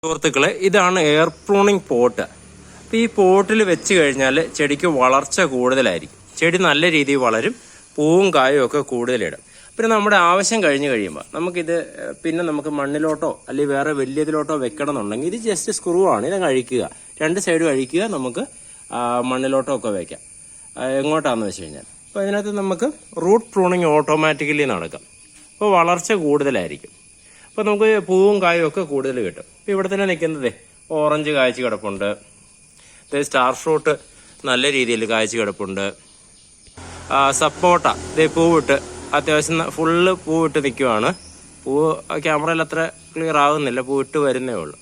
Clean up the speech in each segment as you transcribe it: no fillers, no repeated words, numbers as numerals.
സുഹൃത്തുക്കളെ, ഇതാണ് air pruning pot. അപ്പോൾ ഈ പോട്ടിൽ വെച്ച് കഴിഞ്ഞാൽ ചെടിക്ക് വളർച്ച കൂടുതലായിരിക്കും. ചെടി നല്ല രീതിയിൽ വളരും, പൂവും കായും ഒക്കെ കൂടുതലിടും. പിന്നെ നമ്മുടെ ആവശ്യം കഴിഞ്ഞ് കഴിയുമ്പോൾ നമുക്ക് മണ്ണിലോട്ടോ അല്ലെങ്കിൽ വേറെ വലിയതിലോട്ടോ വെക്കണം എന്നുണ്ടെങ്കിൽ ഇത് ജസ്റ്റ് സ്ക്രൂ ആണ്. ഇത് അഴിക്കുക, രണ്ട് സൈഡും അഴിക്കുക, നമുക്ക് മണ്ണിലോട്ടോ ഒക്കെ വെക്കാം. എങ്ങോട്ടാണെന്ന് വെച്ച് കഴിഞ്ഞാൽ അപ്പോൾ ഇതിനകത്ത് നമുക്ക് റൂട്ട് പ്രൂണിങ് ഓട്ടോമാറ്റിക്കലി നടക്കാം. അപ്പോൾ വളർച്ച കൂടുതലായിരിക്കും. അപ്പോൾ നമുക്ക് പൂവും കായും ഒക്കെ കൂടുതൽ കിട്ടും. ഇപ്പോൾ ഇവിടെ തന്നെ നിൽക്കുന്നത് ഓറഞ്ച് കായ്ച്ച് കിടപ്പുണ്ട്, സ്റ്റാർ ഫ്രൂട്ട് നല്ല രീതിയിൽ കായ്ച്ച് കിടപ്പുണ്ട്, സപ്പോട്ട പൂവിട്ട് അത്യാവശ്യം ഫുള്ള് പൂവിട്ട് നിൽക്കുവാണ്. പൂവ് ക്യാമറയിൽ അത്ര ക്ലിയർ ആകുന്നില്ല, പൂവിട്ട് വരുന്നേ ഉള്ളൂ,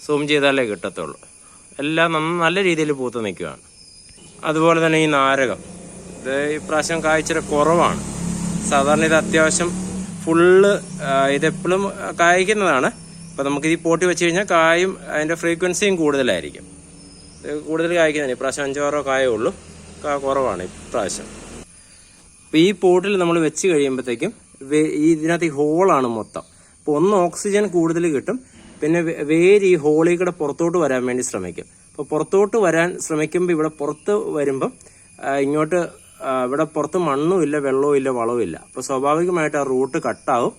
സൂം ചെയ്താലേ കിട്ടത്തുള്ളൂ. എല്ലാം നല്ല രീതിയിൽ പൂത്ത് നിൽക്കുകയാണ്. അതുപോലെ തന്നെ ഈ നാരകം ഇപ്രാവശ്യം കായ്ച്ചിട്ട് കുറവാണ്. സാധാരണ ഇത് അത്യാവശ്യം ഫുള്ള് ഇതെപ്പോഴും കായ്ക്കുന്നതാണ്. അപ്പോൾ നമുക്ക് ഈ പോട്ടി വെച്ച് കഴിഞ്ഞാൽ കായും അതിൻ്റെ ഫ്രീക്വൻസിയും കൂടുതലായിരിക്കും. കൂടുതൽ കായ്ക്കുന്നതാണ്. ഇപ്രാവശ്യം 5-6 കായേ ഉള്ളൂ, കുറവാണ് ഇപ്രാവശ്യം. അപ്പോൾ ഈ പോട്ടിൽ നമ്മൾ വെച്ച് കഴിയുമ്പോഴത്തേക്കും ഇതിനകത്ത് ഈ ഹോളാണ് മൊത്തം. അപ്പോൾ ഒന്ന് ഓക്സിജൻ കൂടുതൽ കിട്ടും, പിന്നെ വേര് ഈ ഹോളിൽ കൂടെ പുറത്തോട്ട് വരാൻ വേണ്ടി ശ്രമിക്കും. അപ്പോൾ പുറത്തോട്ട് വരാൻ ശ്രമിക്കുമ്പോൾ ഇവിടെ പുറത്ത് വരുമ്പം ഇങ്ങോട്ട് ഇവിടെ പുറത്ത് മണ്ണും ഇല്ല, വെള്ളവും ഇല്ല, വളവും ഇല്ല. അപ്പോൾ സ്വാഭാവികമായിട്ട് ആ റൂട്ട് കട്ടാവും.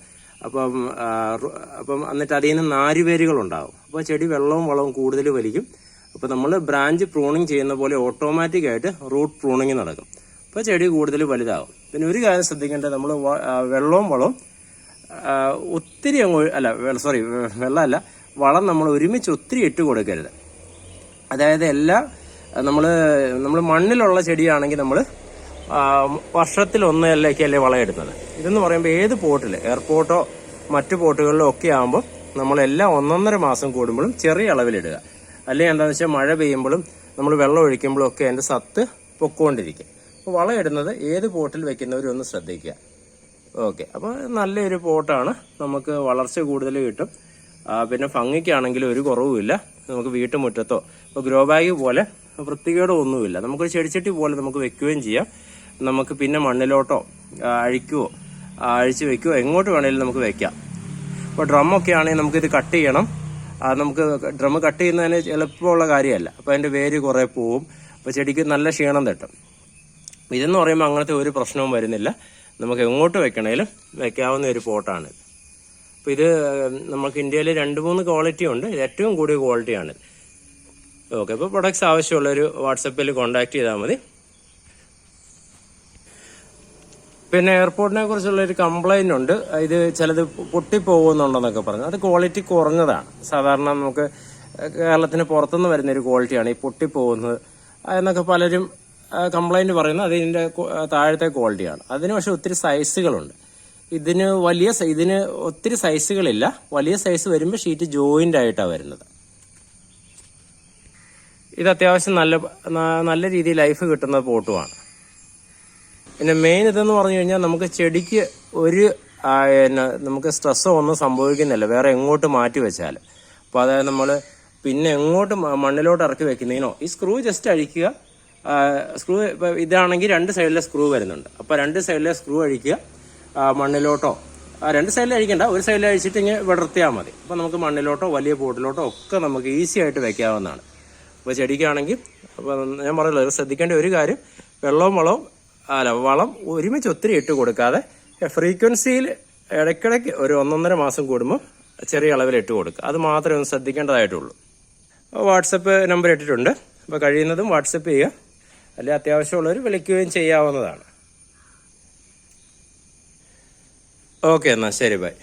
അപ്പം എന്നിട്ട് അതിൽ നിന്ന് നാരുവേരുകളുണ്ടാവും. അപ്പോൾ ചെടി വെള്ളവും വളവും കൂടുതൽ വലിക്കും. അപ്പോൾ നമ്മൾ ബ്രാഞ്ച് പ്രൂണിങ് ചെയ്യുന്ന പോലെ ഓട്ടോമാറ്റിക്കായിട്ട് റൂട്ട് പ്രൂണിങ് നടക്കും. അപ്പോൾ ചെടി കൂടുതൽ വലുതാവും. പിന്നെ ഒരു കാര്യം ശ്രദ്ധിക്കേണ്ടത്, നമ്മൾ വെള്ളവും വളവും ഒത്തിരി വെള്ളമല്ല, വളം നമ്മൾ ഒരുമിച്ച് ഒത്തിരി ഇട്ട് കൊടുക്കരുത്. അതായത് നമ്മൾ മണ്ണിലുള്ള ചെടിയാണെങ്കിൽ നമ്മൾ വർഷത്തിലൊന്നല്ലേ വളം ഇടുന്നത്. ഇതെന്ന് പറയുമ്പോൾ ഏത് പോട്ടിൽ, എയർപോർട്ടോ മറ്റു പോട്ടുകളിലോ ഒക്കെ ആകുമ്പോൾ നമ്മളെല്ലാം 1.5 മാസം കൂടുമ്പോഴും ചെറിയ അളവിലിടുക. അല്ലെങ്കിൽ എന്താണെന്ന് വെച്ചാൽ മഴ പെയ്യുമ്പോഴും നമ്മൾ വെള്ളം ഒഴിക്കുമ്പോഴും ഒക്കെ അതിൻ്റെ സത്ത് പൊക്കോണ്ടിരിക്കും. അപ്പോൾ വളം ഇടുന്നത് ഏത് പോട്ടിൽ വെക്കുന്നവരും ഒന്ന് ശ്രദ്ധിക്കുക. ഓക്കെ, അപ്പോൾ നല്ലൊരു പോട്ടാണ്, നമുക്ക് വളർച്ച കൂടുതൽ കിട്ടും. പിന്നെ ഭംഗിക്കാണെങ്കിലും ഒരു കുറവുമില്ല. നമുക്ക് വീട്ടുമുറ്റത്തോ ഇപ്പോൾ ഗ്രോ ബാഗ് പോലെ വൃത്തികേടോ ഒന്നുമില്ല. നമുക്കൊരു ചെടിച്ചട്ടി പോലെ നമുക്ക് വെക്കുകയും ചെയ്യാം. നമുക്ക് പിന്നെ മണ്ണിലോട്ടോ അഴിച്ച് വെക്കുകയോ എങ്ങോട്ട് വേണമെങ്കിലും നമുക്ക് വെക്കാം. ഇപ്പോൾ ഡ്രമ്മൊക്കെ ആണെങ്കിൽ നമുക്കിത് കട്ട് ചെയ്യണം. നമുക്ക് ഡ്രം കട്ട് ചെയ്യുന്നതിന് എളുപ്പമുള്ള കാര്യമല്ല. അപ്പോൾ അതിൻ്റെ വേര് കുറേ പോവും, അപ്പോൾ ചെടിക്ക് നല്ല ക്ഷീണം തട്ടും. ഇതെന്ന് പറയുമ്പോൾ അങ്ങനത്തെ ഒരു പ്രശ്നവും വരുന്നില്ല. നമുക്ക് എങ്ങോട്ട് വെക്കണേലും വെക്കാവുന്ന ഒരു പോട്ടാണ്. അപ്പോൾ ഇത് നമുക്ക് ഇന്ത്യയിൽ 2-3 ക്വാളിറ്റി ഉണ്ട്. ഇത് ഏറ്റവും കൂടിയ ക്വാളിറ്റിയാണ്. ഓക്കെ, അപ്പോൾ പ്രൊഡക്ട്സ് ആവശ്യമുള്ളൊരു വാട്സപ്പിൽ കോൺടാക്ട് ചെയ്താൽ മതി. പിന്നെ എയർപോർട്ടിനെ കുറിച്ചുള്ളൊരു കംപ്ലൈൻ്റ് ഉണ്ട്. ഇത് ചിലത് പൊട്ടിപ്പോകുന്നുണ്ടെന്നൊക്കെ പറഞ്ഞു. അത് ക്വാളിറ്റി കുറഞ്ഞതാണ്. സാധാരണ നമുക്ക് കേരളത്തിന് പുറത്തുനിന്ന് വരുന്നൊരു ക്വാളിറ്റിയാണ് ഈ പൊട്ടിപ്പോകുന്നത് എന്നൊക്കെ പലരും കംപ്ലൈൻറ്റ് പറയുന്നത്. അതിൻ്റെ താഴത്തെ ക്വാളിറ്റിയാണ്. അതിന് പക്ഷേ ഒത്തിരി സൈസുകളുണ്ട്. ഇതിന് ഒത്തിരി സൈസുകളില്ല. വലിയ സൈസ് വരുമ്പോൾ ഷീറ്റ് ജോയിൻ്റ് ആയിട്ടാണ് വരുന്നത്. ഇത് അത്യാവശ്യം നല്ല രീതിയിൽ ലൈഫ് കിട്ടുന്ന പോട്ടുമാണ്. പിന്നെ മെയിൻ ഇതെന്ന് പറഞ്ഞു കഴിഞ്ഞാൽ നമുക്ക് ചെടിക്ക് നമുക്ക് സ്ട്രെസ്സോ ഒന്നും സംഭവിക്കുന്നില്ല വേറെ എങ്ങോട്ട് മാറ്റി വെച്ചാൽ. അപ്പോൾ അതായത് നമ്മൾ പിന്നെ എങ്ങോട്ട് മണ്ണിലോട്ട് ഇറക്കി വെക്കുന്നതിനോ ഈ സ്ക്രൂ ജസ്റ്റ് അഴിക്കുക. സ്ക്രൂ ഇപ്പോൾ ഇതാണെങ്കിൽ 2 സൈഡിലെ സ്ക്രൂ വരുന്നുണ്ട്. അപ്പോൾ 2 സൈഡിലെ സ്ക്രൂ അഴിക്കുക, മണ്ണിലോട്ടോ 2 സൈഡിൽ അഴിക്കണ്ട, ഒരു സൈഡിൽ അഴിച്ചിട്ട് ഇങ്ങനെ വിടർത്തിയാൽ മതി. അപ്പോൾ നമുക്ക് മണ്ണിലോട്ടോ വലിയ പോട്ടിലോട്ടോ ഒക്കെ നമുക്ക് ഈസി ആയിട്ട് വെക്കാവുന്നതാണ്. അപ്പോൾ ചെടിക്കാണെങ്കിൽ അപ്പോൾ ഞാൻ പറയുന്നത് ശ്രദ്ധിക്കേണ്ട ഒരു കാര്യം, വളം ഒരുമിച്ച് ഒത്തിരി ഇട്ട് കൊടുക്കാതെ ഫ്രീക്വൻസിയിൽ ഇടയ്ക്കിടയ്ക്ക് ഒരു 1.5 മാസം കൂടുമ്പോൾ ചെറിയ അളവിൽ ഇട്ട് കൊടുക്കുക. അത് മാത്രമേ ഒന്ന് ശ്രദ്ധിക്കേണ്ടതായിട്ടുള്ളൂ. വാട്സപ്പ് നമ്പർ ഇട്ടിട്ടുണ്ട്. അപ്പോൾ കഴിയുന്നതും വാട്സപ്പ് ചെയ്യുക, അല്ലെങ്കിൽ അത്യാവശ്യമുള്ളവർ വിളിക്കുകയും ചെയ്യാവുന്നതാണ്. ഓക്കെ, എന്നാൽ ശരി, ബൈ.